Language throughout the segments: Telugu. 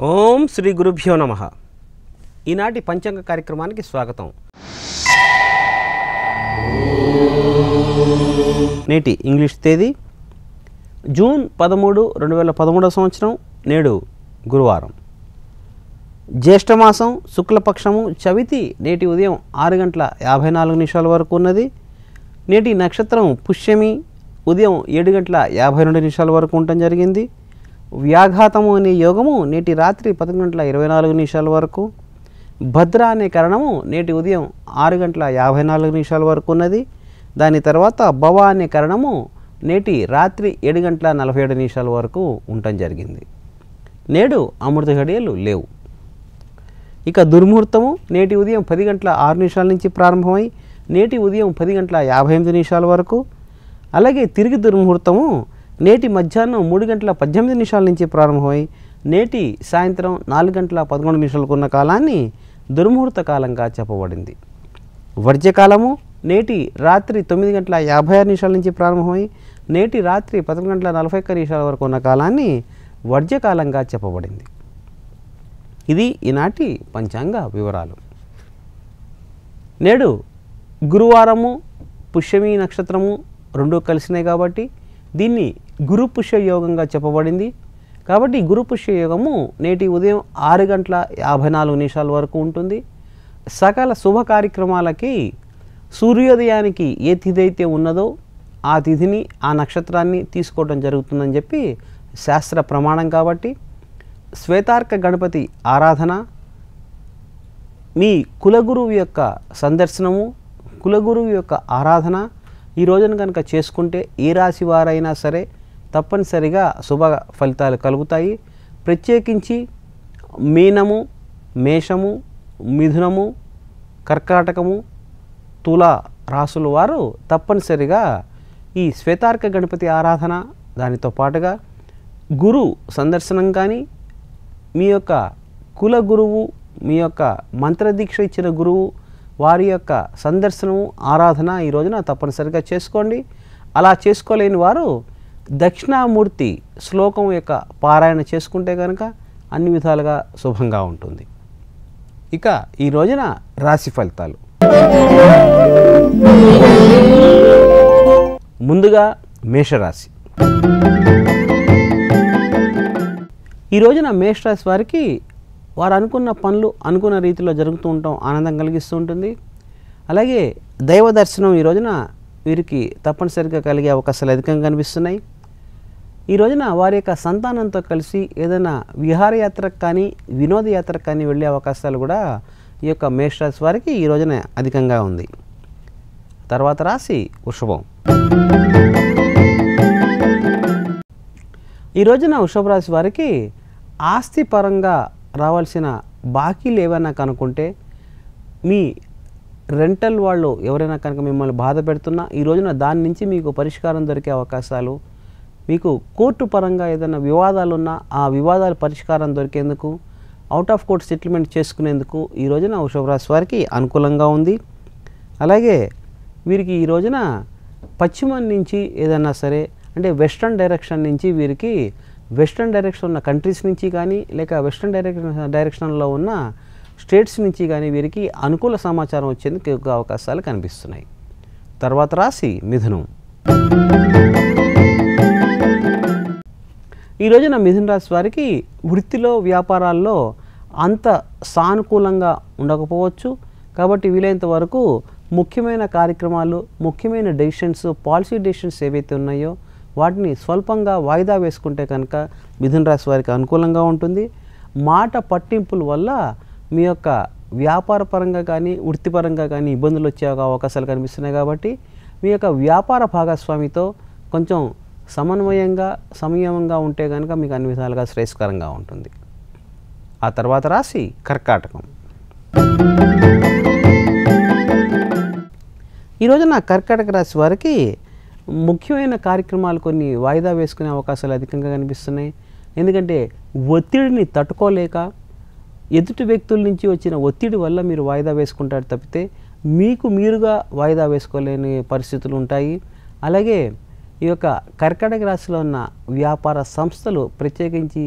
ఓం శ్రీ గురుభ్యో నమః. ఈనాటి పంచాంగ కార్యక్రమానికి స్వాగతం. నేటి ఇంగ్లీష్ తేదీ జూన్ 13, 2013 సంవత్సరం. నేడు గురువారం. జ్యేష్ఠమాసం శుక్లపక్షము చవితి నేటి ఉదయం 6:54 వరకు ఉన్నది. నేటి నక్షత్రం పుష్యమి ఉదయం 7:52 వరకు ఉండటం జరిగింది. వ్యాఘాతము అనే యోగము నేటి రాత్రి 11:24 వరకు. భద్ర అనే కరణము నేటి ఉదయం 6:54 వరకు ఉన్నది. దాని తర్వాత భవ అనే కరణము నేటి రాత్రి 7:47 వరకు ఉండటం జరిగింది. నేడు అమృత ఘడియలు లేవు. ఇక దుర్ముహూర్తము నేటి ఉదయం 10:06 నుంచి ప్రారంభమై నేటి ఉదయం 10:58 వరకు. అలాగే తిరిగి దుర్ముహూర్తము నేటి మధ్యాహ్నం 3:18 నుంచి ప్రారంభమై నేటి సాయంత్రం 4:11 ఉన్న కాలాన్ని దుర్ముహూర్త కాలంగా చెప్పబడింది. వర్జ్యకాలము నేటి రాత్రి 9:56 నుంచి ప్రారంభమై నేటి రాత్రి 11:41 వరకు ఉన్న కాలాన్ని వర్జ్యకాలంగా చెప్పబడింది. ఇది ఈనాటి పంచాంగ వివరాలు. నేడు గురువారము పుష్యమి నక్షత్రము రెండూ కలిసినాయి కాబట్టి దీన్ని గురు పుష్య యోగంగా చెప్పబడింది. కాబట్టి గురు పుష్య యోగము నేటి ఉదయం 6:54 వరకు ఉంటుంది. సకల శుభ కార్యక్రమాలకి సూర్యోదయానికి ఏ తిథి అయితే ఉన్నదో ఆ తిథిని ఆ నక్షత్రాన్ని తీసుకోవడం జరుగుతుందని చెప్పి శాస్త్ర ప్రమాణం. కాబట్టి శ్వేతార్క గణపతి ఆరాధన, మీ కులగురువు యొక్క సందర్శనము, కులగురువు యొక్క ఆరాధన ఈ రోజున కనుక చేసుకుంటే ఏ రాశి వారైనా సరే తప్పనిసరిగా శుభ ఫలితాలు కలుగుతాయి. ప్రత్యేకించి మీనము, మేషము, మిథునము, కర్కాటకము, తుల రాసుల వారు తప్పనిసరిగా ఈ శ్వేతార్క గణపతి ఆరాధన, దానితో పాటుగా గురు సందర్శనం కానీ, మీ యొక్క కుల గురువు, మీ యొక్క మంత్రదీక్ష ఇచ్చిన గురువు వారి యొక్క సందర్శనము, ఆరాధన ఈ రోజున తప్పనిసరిగా చేసుకోండి. అలా చేసుకోలేని వారు దక్షిణామూర్తి శ్లోకం యొక్క పారాయణ చేసుకుంటే కనుక అన్ని విధాలుగా శుభంగా ఉంటుంది. ఇక ఈ రోజున రాశి ఫలితాలు. ముందుగా మేషరాశి. ఈ రోజున మేషరాశి వారికి వారు అనుకున్న పనులు అనుకున్న రీతిలో జరుగుతూ ఉండటం ఆనందం కలిగిస్తూ ఉంటుంది. అలాగే దైవ దర్శనం ఈ రోజున వీరికి తప్పనిసరిగా కలిగే అవకాశాలు అధికంగా కనిపిస్తున్నాయి. ఈ రోజున వారి యొక్క సంతానంతో కలిసి ఏదైనా విహారయాత్రకు కానీ వినోదయాత్రకు కానీ వెళ్ళే అవకాశాలు కూడా ఈ యొక్క మేషరాశి వారికి ఈ రోజున అధికంగా ఉంది. తర్వాత రాశి వృషభం. ఈ రోజున వృషభ రాశి వారికి ఆస్తి పరంగా రావాల్సిన బాకీలు ఏవైనా కనుక్కుంటే, మీ రెంటల్ వాళ్ళు ఎవరైనా కనుక మిమ్మల్ని బాధ పెడుతున్నా ఈ రోజున దాని నుంచి మీకు పరిష్కారం దొరికే అవకాశాలు, మీకు కోర్టు పరంగా ఏదైనా వివాదాలు ఉన్నా ఆ వివాదాల పరిష్కారం దొరికేందుకు, అవుట్ ఆఫ్ కోర్ట్ సెటిల్మెంట్ చేసుకునేందుకు ఈ రోజున వృషభ రాశి వారికి అనుకూలంగా ఉంది. అలాగే వీరికి ఈ రోజున పశ్చిమం నుంచి ఏదైనా సరే అంటే వెస్ట్రన్ డైరెక్షన్ నుంచి వీరికి వెస్ట్రన్ డైరెక్షన్ ఉన్న కంట్రీస్ నుంచి కానీ లేక వెస్ట్రన్ డైరెక్షన్లో ఉన్న స్టేట్స్ నుంచి కానీ వీరికి అనుకూల సమాచారం వచ్చేందుకు ఎక్కువ అవకాశాలు కనిపిస్తున్నాయి. తర్వాత రాశి మిథునం. ఈ రోజున మిథున రాశి వారికి వృత్తిలో వ్యాపారాల్లో అంత సానుకూలంగా ఉండకపోవచ్చు. కాబట్టి వీలైనంత వరకు ముఖ్యమైన కార్యక్రమాలు, ముఖ్యమైన డెసిషన్స్, పాలసీ డెసిషన్స్ ఏవైతే ఉన్నాయో వాటిని స్వల్పంగా వాయిదా వేసుకుంటే కనుక మిథున రాశి వారికి అనుకూలంగా ఉంటుంది. మాట పట్టింపుల వల్ల మీ యొక్క వ్యాపార పరంగా కానీ వృత్తిపరంగా కానీ ఇబ్బందులు వచ్చే అవకాశాలు కనిపిస్తున్నాయి. కాబట్టి మీ యొక్క వ్యాపార భాగస్వామితో కొంచెం సమన్వయంగా సంయమంగా ఉంటే కనుక మీకు అన్ని విధాలుగా శ్రేయస్కరంగా ఉంటుంది. ఆ తర్వాత రాశి కర్కాటకం. ఈ రోజున కర్కాటక రాశి వారికి ముఖ్యమైన కార్యక్రమాలు కొన్ని వాయిదా వేసుకునే అవకాశాలు అధికంగా కనిపిస్తున్నాయి. ఎందుకంటే ఒత్తిడిని తట్టుకోలేక ఎదుటి వ్యక్తుల నుంచి వచ్చిన ఒత్తిడి వల్ల మీరు వాయిదా వేసుకుంటారు తప్పితే మీకు మీరుగా వాయిదా వేసుకోలేని పరిస్థితులు ఉంటాయి. అలాగే ఈ యొక్క కర్కాటక రాశిలో ఉన్న వ్యాపార సంస్థలు ప్రత్యేకించి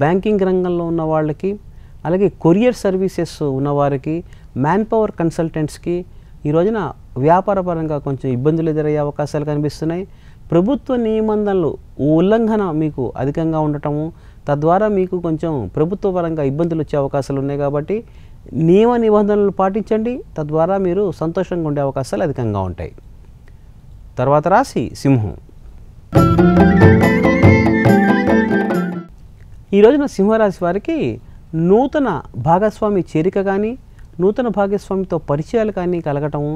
బ్యాంకింగ్ రంగంలో ఉన్న వాళ్ళకి, అలాగే కొరియర్ సర్వీసెస్ ఉన్నవారికి, మ్యాన్ పవర్ కన్సల్టెంట్స్కి ఈ రోజున వ్యాపారపరంగా కొంచెం ఇబ్బందులు ఎదురయ్యే అవకాశాలు కనిపిస్తున్నాయి. ప్రభుత్వ నిబంధనలు ఉల్లంఘన మీకు అధికంగా ఉండటము, తద్వారా మీకు కొంచెం ప్రభుత్వ పరంగా ఇబ్బందులు వచ్చే అవకాశాలు ఉన్నాయి. కాబట్టి నియమ నిబంధనలు పాటించండి, తద్వారా మీరు సంతోషంగా ఉండే అవకాశాలు అధికంగా ఉంటాయి. తర్వాత రాశి సింహం. ఈ రోజున సింహరాశి వారికి నూతన భాగస్వామి చేరిక కానీ, నూతన భాగస్వామితో పరిచయాలు కానీ కలగటము,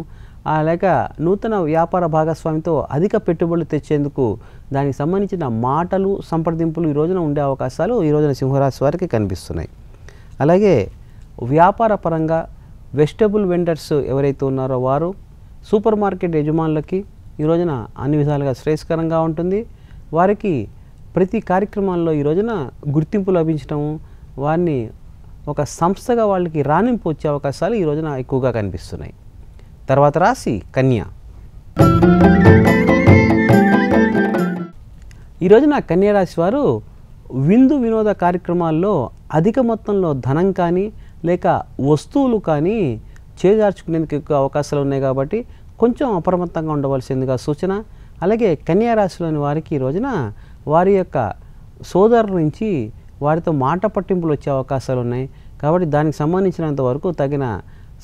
లేక నూతన వ్యాపార భాగస్వామితో అధిక పెట్టుబడులు తెచ్చేందుకు దానికి సంబంధించిన మాటలు, సంప్రదింపులు ఈ రోజున ఉండే అవకాశాలు ఈ రోజున సింహరాశి వారికి కనిపిస్తున్నాయి. అలాగే వ్యాపార పరంగా వెజిటబుల్ వెండర్స్ ఎవరైతే ఉన్నారో వారు, సూపర్ మార్కెట్ యజమానులకి ఈ రోజున అన్ని విధాలుగా శ్రేయస్కరంగా ఉంటుంది. వారికి ప్రతి కార్యక్రమాల్లో ఈ రోజున గుర్తింపు లభించడము, వారిని ఒక సంస్థగా వాళ్ళకి రాణింపు వచ్చే అవకాశాలు ఈ రోజున ఎక్కువగా కనిపిస్తున్నాయి. తర్వాత రాశి కన్య. ఈ రోజున కన్య రాశి వారు విందు వినోద కార్యక్రమాల్లో అధిక మొత్తంలో ధనం కానీ లేక వస్తువులు కానీ చేజార్చుకునేందుకు ఎక్కువ అవకాశాలు ఉన్నాయి. కాబట్టి కొంచెం అప్రమత్తంగా ఉండవలసిందిగా సూచన. అలాగే కన్యా రాశిలోని వారికి ఈ రోజున వారి యొక్క సోదరుల నుంచి వారితో మాట పట్టింపులు వచ్చే అవకాశాలు ఉన్నాయి. కాబట్టి దానికి సంబంధించినంత వరకు తగిన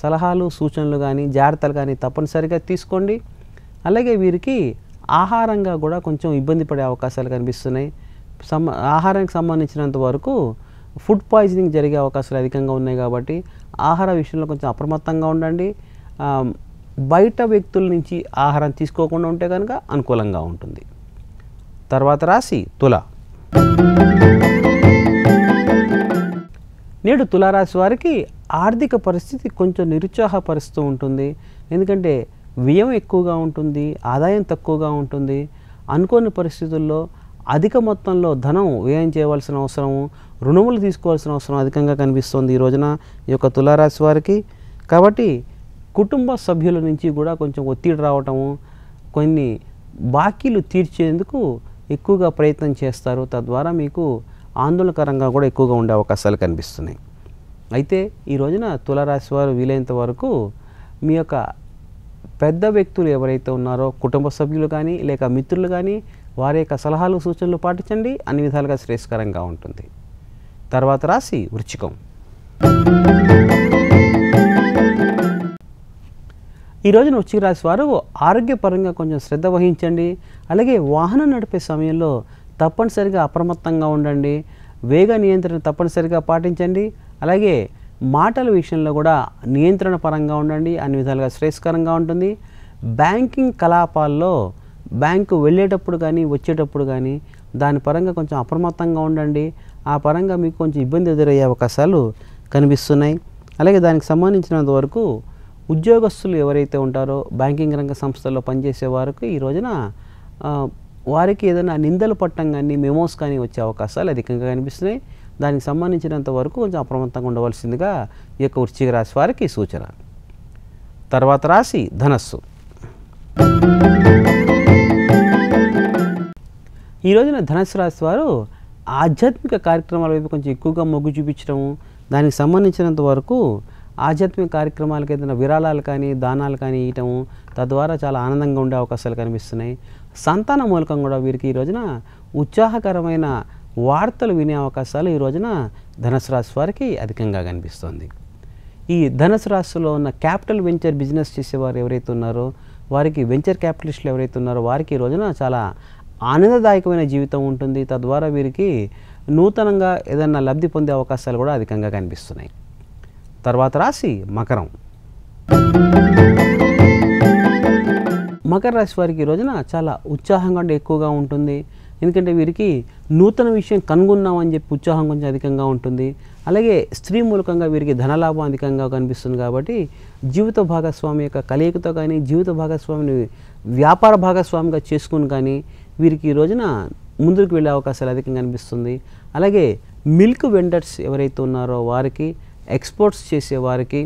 సలహాలు, సూచనలు కానీ, జాగ్రత్తలు కానీ తప్పనిసరిగా తీసుకోండి. అలాగే వీరికి ఆహారంగా కూడా కొంచెం ఇబ్బంది పడే అవకాశాలు కనిపిస్తున్నాయి. ఆహారానికి సంబంధించినంత వరకు ఫుడ్ పాయిజనింగ్ జరిగే అవకాశాలు అధికంగా ఉన్నాయి. కాబట్టి ఆహార విషయంలో కొంచెం అప్రమత్తంగా ఉండండి. బయట వ్యక్తుల నుంచి ఆహారం తీసుకోకుండా ఉంటే కనుక అనుకూలంగా ఉంటుంది. తర్వాత రాశి తుల. నేడు తులారాశి వారికి ఆర్థిక పరిస్థితి కొంచెం నిరుత్సాహపరుస్తూ ఉంటుంది. ఎందుకంటే వ్యయం ఎక్కువగా ఉంటుంది, ఆదాయం తక్కువగా ఉంటుంది. అనుకోని పరిస్థితుల్లో అధిక మొత్తంలో ధనం వ్యయం చేయవలసిన అవసరం, రుణములు తీసుకోవాల్సిన అవసరం అధికంగా కనిపిస్తుంది ఈ రోజున ఈ యొక్క తులారాశి వారికి. కాబట్టి కుటుంబ సభ్యుల నుంచి కూడా కొంచెం ఒత్తిడి రావటము, కొన్ని బాకీలు తీర్చేందుకు ఎక్కువగా ప్రయత్నం చేస్తారు. తద్వారా మీకు ఆందోళనకరంగా కూడా ఎక్కువగా ఉండే అవకాశాలు కనిపిస్తున్నాయి. అయితే ఈ రోజున తులారాశి వారు వీలైనంత వరకు మీ యొక్క పెద్ద వ్యక్తులు ఎవరైతే ఉన్నారో, కుటుంబ సభ్యులు కానీ లేక మిత్రులు కానీ, వారి యొక్క సలహాలు, సూచనలు పాటించండి. అన్ని విధాలుగా శ్రేయస్కరంగా ఉంటుంది. తర్వాత రాశి వృశ్చికం. ఈ రోజున వృశ్చిక రాశి వారు ఆరోగ్యపరంగా కొంచెం శ్రద్ధ వహించండి. అలాగే వాహనం నడిపే సమయంలో తప్పనిసరిగా అప్రమత్తంగా ఉండండి. వేగ నియంత్రణ తప్పనిసరిగా పాటించండి. అలాగే మాటల విషయంలో కూడా నియంత్రణ పరంగా ఉండండి. అన్ని విధాలుగా శ్రేయస్కరంగా ఉంటుంది. బ్యాంకింగ్ కలాపాల్లో బ్యాంకు వెళ్ళేటప్పుడు కానీ వచ్చేటప్పుడు కానీ దాని పరంగా కొంచెం అప్రమత్తంగా ఉండండి. ఆ పరంగా మీకు కొంచెం ఇబ్బంది ఎదురయ్యే అవకాశాలు కనిపిస్తున్నాయి. అలాగే దానికి సంబంధించినంత వరకు ఉద్యోగస్తులు ఎవరైతే ఉంటారో, బ్యాంకింగ్ రంగ సంస్థల్లో పనిచేసే వారికి ఈ రోజున వారికి ఏదైనా నిందలు పట్టడం కానీ, మెమోస్ కానీ వచ్చే అవకాశాలు అధికంగా కనిపిస్తున్నాయి. దానికి సంబంధించినంత వరకు కొంచెం అప్రమత్తంగా ఉండవలసిందిగా ఈ యొక్క వృశ్చిక రాశి వారికి సూచన. తర్వాత రాశి ధనస్సు. ఈ రోజున ధనస్సు రాశి వారు ఆధ్యాత్మిక కార్యక్రమాల వైపు కొంచెం ఎక్కువగా మొగ్గు చూపించడము, దానికి సంబంధించినంత వరకు ఆధ్యాత్మిక కార్యక్రమాలకు ఏదైనా విరాళాలు కానీ, దానాలు కానీ ఇవ్వటము, తద్వారా చాలా ఆనందంగా ఉండే అవకాశాలు కనిపిస్తున్నాయి. సంతాన మూలకం కూడా వీరికి ఈ రోజున ఉత్సాహకరమైన వార్తలు వినే అవకాశాలు ఈ రోజున ధనుసు రాశి వారికి అధికంగా కనిపిస్తుంది. ఈ ధనుసు రాశిలో ఉన్న క్యాపిటల్ వెంచర్ బిజినెస్ చేసేవారు ఎవరైతే ఉన్నారో, వారికి వెంచర్ క్యాపిటలిస్టులు ఎవరైతే ఉన్నారో వారికి ఈ రోజున చాలా ఆనందదాయకమైన జీవితం ఉంటుంది. తద్వారా వీరికి నూతనంగా ఏదైనా లబ్ధి పొందే అవకాశాలు కూడా అధికంగా కనిపిస్తున్నాయి. తర్వాత రాశి మకరం. మకర రాశి వారికి ఈ రోజున చాలా ఉత్సాహంగా ఎక్కువగా ఉంటుంది. ఎందుకంటే వీరికి నూతన విషయం కనుగొన్నామని చెప్పి ఉత్సాహం కొంచెం అధికంగా ఉంటుంది. అలాగే స్త్రీ మూలకంగా వీరికి ధనలాభం అధికంగా కనిపిస్తుంది. కాబట్టి జీవిత భాగస్వామి యొక్క కలయికతో కానీ, జీవిత భాగస్వామిని వ్యాపార భాగస్వామిగా చేసుకుని కానీ వీరికి ఈ రోజున ముందుకు వెళ్ళే అవకాశాలు అధికంగా కనిపిస్తుంది. అలాగే మిల్క్ వెండర్స్ ఎవరైతే ఉన్నారో వారికి, ఎక్స్పోర్ట్స్ చేసేవారికి,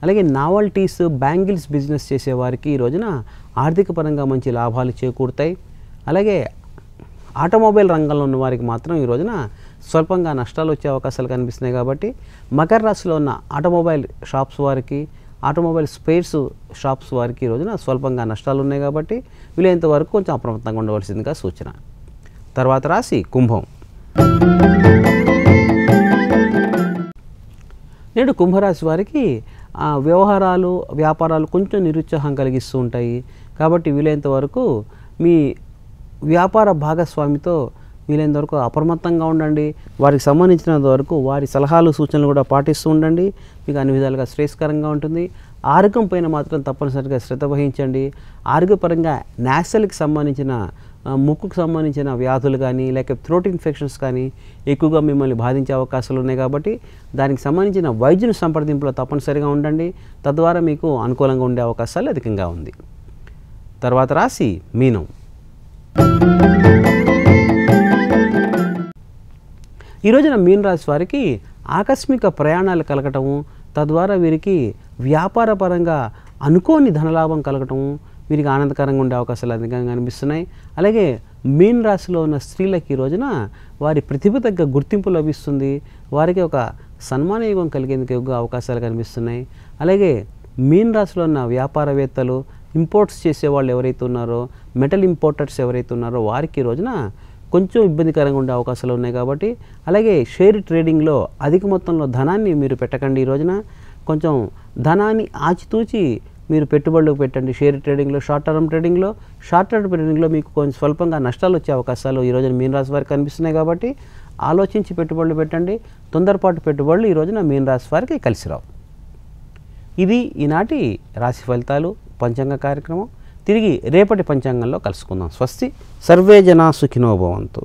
అలాగే నావల్టీస్, బ్యాంగిల్స్ బిజినెస్ చేసేవారికి ఈ రోజున ఆర్థిక పరంగా మంచి లాభాలు చేకూరుతాయి. అలాగే ఆటోమొబైల్ రంగంలో ఉన్న వారికి మాత్రం ఈ రోజున స్వల్పంగా నష్టాలు వచ్చే అవకాశాలు కనిపిస్తున్నాయి. కాబట్టి మకర రాశిలో ఉన్న ఆటోమొబైల్ షాప్స్ వారికి, ఆటోమొబైల్ స్పేర్స్ షాప్స్ వారికి ఈ రోజున స్వల్పంగా నష్టాలు ఉన్నాయి. కాబట్టి వీలైనంత వరకు కొంచెం అప్రమత్తంగా ఉండవలసిందిగా సూచన. తర్వాత రాశి కుంభం. నేడు కుంభరాశి వారికి వ్యవహారాలు, వ్యాపారాలు కొంచెం నిరుత్సాహం కలిగిస్తూ ఉంటాయి. కాబట్టి వీలైనంత వరకు మీ వ్యాపార భాగస్వామితో వీలైనంత వరకు అప్రమత్తంగా ఉండండి. వారికి సంబంధించినంత వరకు వారి సలహాలు, సూచనలు కూడా పాటిస్తూ ఉండండి. మీకు అన్ని విధాలుగా శ్రేయస్కరంగా ఉంటుంది. ఆరోగ్యం పైన మాత్రం తప్పనిసరిగా శ్రద్ధ వహించండి. ఆరోగ్యపరంగా నాసల్కి సంబంధించిన, ముక్కుకు సంబంధించిన వ్యాధులు కానీ, లేక థ్రోట్ ఇన్ఫెక్షన్స్ కానీ ఎక్కువగా మిమ్మల్ని బాధించే అవకాశాలు ఉన్నాయి. కాబట్టి దానికి సంబంధించిన వైద్యుని సంప్రదింపులో తప్పనిసరిగా ఉండండి. తద్వారా మీకు అనుకూలంగా ఉండే అవకాశాలు అధికంగా ఉంది. తర్వాత రాశి మీనం. ఈ రోజున మీన రాశి వారికి ఆకస్మిక ప్రయాణాలు కలగటము, తద్వారా వీరికి వ్యాపార పరంగా అనుకోని ధనలాభం కలగటము వీరికి ఆనందకరంగా ఉండే అవకాశాలు అధికంగా కనిపిస్తున్నాయి. అలాగే మీన రాశిలో ఉన్న స్త్రీలకు ఈ రోజున వారి ప్రతిభ తగ్గ గుర్తింపు లభిస్తుంది. వారికి ఒక సన్మానయోగం కలిగేందుకు ఎక్కువ అవకాశాలు కనిపిస్తున్నాయి. అలాగే మీన రాశిలో ఉన్న వ్యాపారవేత్తలు, ఇంపోర్ట్స్ చేసేవాళ్ళు ఎవరైతే ఉన్నారో, మెటల్ ఇంపోర్టర్స్ ఎవరైతే ఉన్నారో వారికి ఈ రోజున కొంచెం ఇబ్బందికరంగా ఉండే అవకాశాలు ఉన్నాయి. కాబట్టి అలాగే షేర్ ట్రేడింగ్లో అధిక మొత్తంలో ధనాన్ని మీరు పెట్టకండి. ఈ రోజున కొంచెం ధనాన్ని ఆచితూచి మీరు పెట్టుబడులకు పెట్టండి. షేర్ ట్రేడింగ్లో, షార్ట్ టర్మ్ ట్రేడింగ్లో మీకు కొంచెం స్వల్పంగా నష్టాలు వచ్చే అవకాశాలు ఈ రోజున మీన రాశి వారికి కనిపిస్తున్నాయి. కాబట్టి ఆలోచించి పెట్టుబడులు పెట్టండి. తొందరపాటు పెట్టుబడులు ఈ రోజున మీన రాశి వారికి కలిసి రావు. ఇది ఈనాటి రాశి ఫలితాలు, పంచాంగ కార్యక్రమం. తిరిగి రేపటి పంచాంగంలో కలుసుకుందాం. స్వస్తి. సర్వే జనా సుఖినో భవంతు.